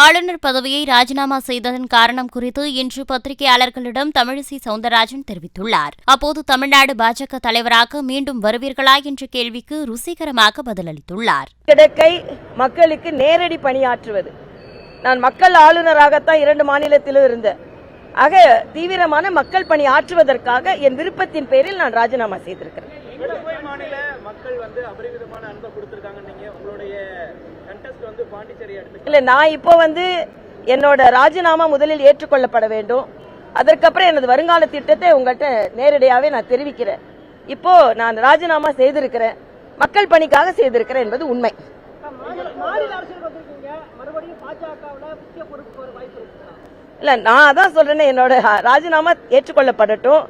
ஆளுநர் பதவியை ராஜினாமா செய்ததன் காரணம் குறித்து இன்று பத்திரிகையாளர்களிடம் தமிழிசை சவுந்தரராஜன் தெரிவித்துள்ளார். அப்போது தமிழ்நாடு பாஜக தலைவராக மீண்டும் வருவீர்களா என்ற கேள்விக்கு ருசிகரமாக பதிலளித்துள்ளார். கிடக்கை மக்களுக்கு நேரடி பணியாற்றுவது. நான் மக்கள் ஆளுநராகத்தான் 2 மாநிலத்திலும் இருந்தேன். ஆக தீவிரமான மக்கள் பணி ஆற்றுவதற்காக என் விருப்பத்தின் பேரில் நான் ராஜினாமா செய்திருக்கிறேன். இல்ல, நான் இப்போ என்னோட ராஜினாமா முதலில் ஏற்றுக்கொள்ளப்பட வேண்டும். அதற்கப்புறம் எனது வருங்கால திட்டத்தை உங்கள்கிட்ட நேரடியாவே நான் தெரிவிக்கிறேன். இப்போ நான் ராஜினாமா செய்திருக்கிறேன், மக்கள் பணிக்காக செய்திருக்கிறேன் என்பது உண்மை. இல்ல, நான் அதான் சொல்றேன், என்னோட ராஜினாமா ஏற்றுக்கொள்ளப்படட்டும்.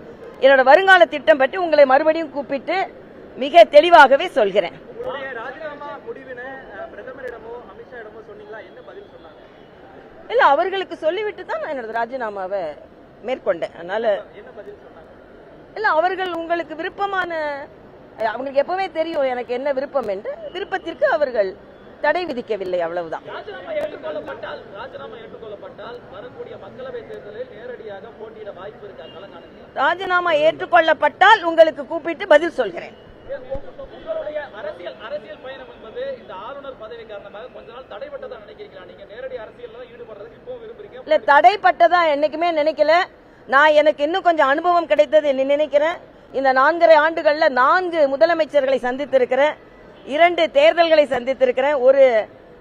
என்னோட வருங்கால திட்டம் பற்றி உங்களை மறுபடியும் கூப்பிட்டு மிக தெளிவாகவே சொல்கிறேன். இல்ல, அவர்களுக்கு சொல்லிவிட்டு தான் நான் என்னோட ராஜினாமாவை மேற்கொண்டேன். அதனால இல்ல, அவர்கள் உங்களுக்கு விருப்பமான, அவங்களுக்கு எப்பவுமே தெரியும் எனக்கு என்ன விருப்பம் என்று. விருப்பத்திற்கு அவர்கள் தடை விதிக்கவில்லை, அவ்வளவுதான். ராஜினாமா ஏற்றுக்கொள்ளப்பட்டால் உங்களுக்கு கூப்பிட்டு பதில் சொல்கிறேன். இல்ல, தடைப்பட்டதா என்னைக்குமே நினைக்கல. நான் எனக்கு இன்னும் கொஞ்சம் அனுபவம் கிடைத்தது நினைக்கிறேன். இந்த 4.5 ஆண்டுகள்ல 4 முதலமைச்சர்களை சந்தித்திருக்கிறேன், 2 தேர்தல்களை சந்தித்திருக்கிறேன், ஒரு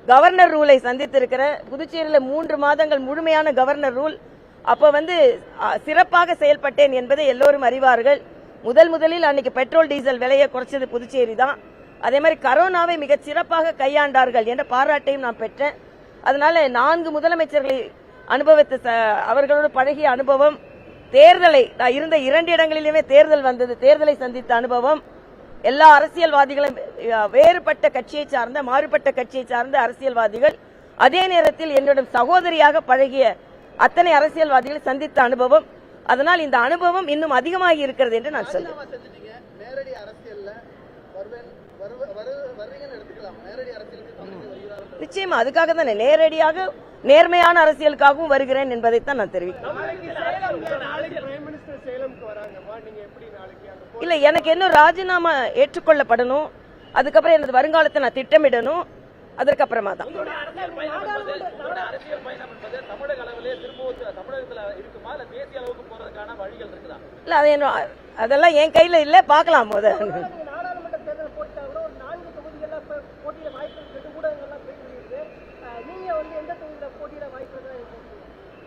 கவர்னர் ரூலை சந்தித்திருக்கிறேன். புதுச்சேரியில 3 மாதங்கள் முழுமையான கவர்னர் ரூல். அப்ப சிறப்பாக செயல்பட்டேன் என்பதை எல்லோரும் அறிவார்கள். முதலில் அன்னைக்கு பெட்ரோல் டீசல் விலையை குறைச்சது புதுச்சேரி தான். அதே மாதிரி கரோனாவை மிக சிறப்பாக கையாண்டார்கள் என்ற பாராட்டையும் நான் பெற்றேன். அதனால 4 முதலமைச்சர்களை அனுபவித்த அவர்களோடு பழகிய அனுபவம், தேர்தலை நான் இருந்த 2 இடங்களிலுமே தேர்தல் வந்தது, தேர்தலை சந்தித்த அனுபவம், எல்லா அரசியல்வாதிகளும் வேறுபட்ட கட்சியை சார்ந்த மாறுபட்ட கட்சியை சார்ந்த அரசியல்வாதிகள், அதே நேரத்தில் என்னுடன் சகோதரியாக பழகிய அத்தனை அரசியல்வாதிகளை சந்தித்த அனுபவம். அதனால் இந்த அனுபவம் இன்னும் அதிகமாகி இருக்கிறது என்று நான் சொல்றேன். நிச்சயமா அதுக்காக தான் நேரடியாக நேர்மையான அரசியலுக்காகவும் வருகிறேன் என்பதைத்தான் நான் தெரிவிக்கிறேன். இல்ல, எனக்கு இன்னும் ராஜினாமா ஏற்றுக்கொள்ளப்படணும். அதுக்கப்புறம் எனது வருங்காலத்தை நான் திட்டமிடணும். அதற்கப்புறமா தான் இல்ல, அதெல்லாம் என் கையில இல்ல, பார்க்கலாம்.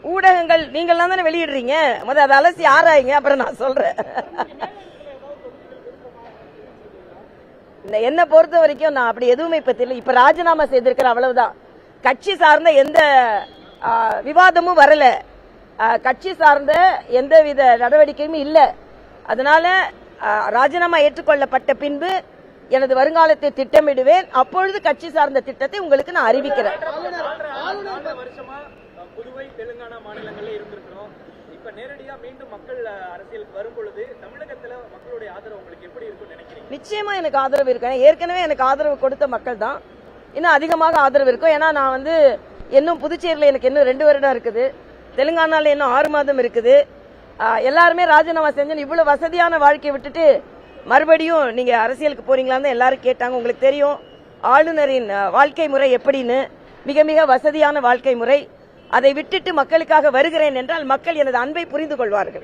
ஊடகங்கள் நீங்கள்லாம் தானே வெளியிடுறீங்க, அதை அலசி ஆராய்ங்க, அப்புறம் நான் சொல்றேன். என்ன பொறுத்த வரைக்கும் நான் அப்படி எதுவுமே இப்ப ராஜினாமா செய்திருக்கிறேன், அவ்வளவுதான். கட்சி சார்ந்த எந்த விவாதமும் வரல, கட்சி சார்ந்த எந்தவித நடவடிக்கையும் இல்ல. அதனால ராஜினாமா ஏற்றுக்கொள்ளப்பட்ட பின்பு எனது வருங்காலத்தை திட்டமிடுவேன். அப்பொழுது கட்சி சார்ந்த திட்டத்தை உங்களுக்கு நான் அறிவிக்கிறேன். புதுவை தெலுங்கானா மாநிலங்களில் இருந்திருக்கிறோம். இப்ப நேரடியா மீண்டும் மக்கள் அரசியலுக்கு வரும்பொழுது தமிழகத்துல மக்களுடைய ஆதரவு உங்களுக்கு எப்படி இருக்கும்னு நினைக்கிறீங்க? நிச்சயமா எனக்கு ஆதரவு இருக்கு. ஏற்கனவே எனக்கு ஆதரவு கொடுத்த மக்கள் தான் இன்னும் அதிகமாக ஆதரவு இருக்கும். ஏன்னா நான் இன்னும் புதுச்சேரியில எனக்கு இன்னும் 2 வருடம் இருக்குது, தெலுங்கானால இன்னும் 6 மாதம் இருக்குது. எல்லாருமே ராஜினாமா செஞ்சு இவ்வளவு வசதியான வாழ்க்கையை விட்டுட்டு மறுபடியும் நீங்க அரசியலுக்கு போறீங்களான்னு எல்லாரும் கேட்டாங்க. உங்களுக்கு தெரியும் ஆளுநரின் வாழ்க்கை முறை எப்படின்னு, மிக மிக வசதியான வாழ்க்கை முறை. அதை விட்டுட்டு மக்களுக்காக வருகிறேன் என்றால் மக்கள் எனது அன்பை புரிந்து கொள்வார்கள்.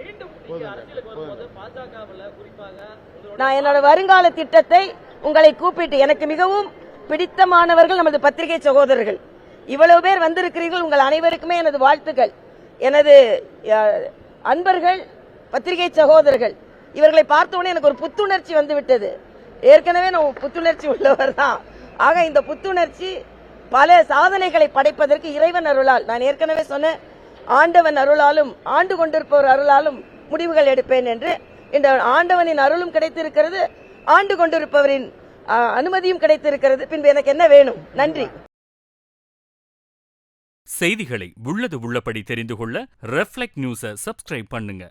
நான் என்னோட வருங்கால திட்டத்தை உங்களை கூப்பிட்டு, எனக்கு மிகவும் பிடித்தமானவர்கள் நமது பத்திரிகை சகோதரர்கள், இவ்வளவு பேர் வந்திருக்கிறீர்கள், உங்கள் அனைவருக்குமே எனது வாழ்த்துக்கள். எனது அன்பர்கள் பத்திரிகை சகோதரர்கள், இவர்களை பார்த்தோன்னே எனக்கு ஒரு புத்துணர்ச்சி வந்துவிட்டது. ஏற்கனவே நான் புத்துணர்ச்சி உள்ளவர் தான். ஆக இந்த புத்துணர்ச்சி பல சாதனைகளை படைப்பதற்கு இறைவன் அருளால், நான் ஏற்கனவே சொன்ன ஆண்டவன் அருளாலும் ஆண்டு கொண்டிருப்பவர் அருளாலும் முடிவுகள் எடுப்பேன் என்று. இந்த ஆண்டவனின் அருளும் கிடைத்திருக்கிறது, ஆண்டு கொண்டிருப்பவரின் அனுமதியும் கிடைத்திருக்கிறது. பின்பு எனக்கு என்ன வேணும்? நன்றி. செய்திகளை உள்ளது உள்ளபடி தெரிந்து கொள்ள ரெஃப்ளெக்ட் நியூஸை சப்ஸ்கிரைப் பண்ணுங்க.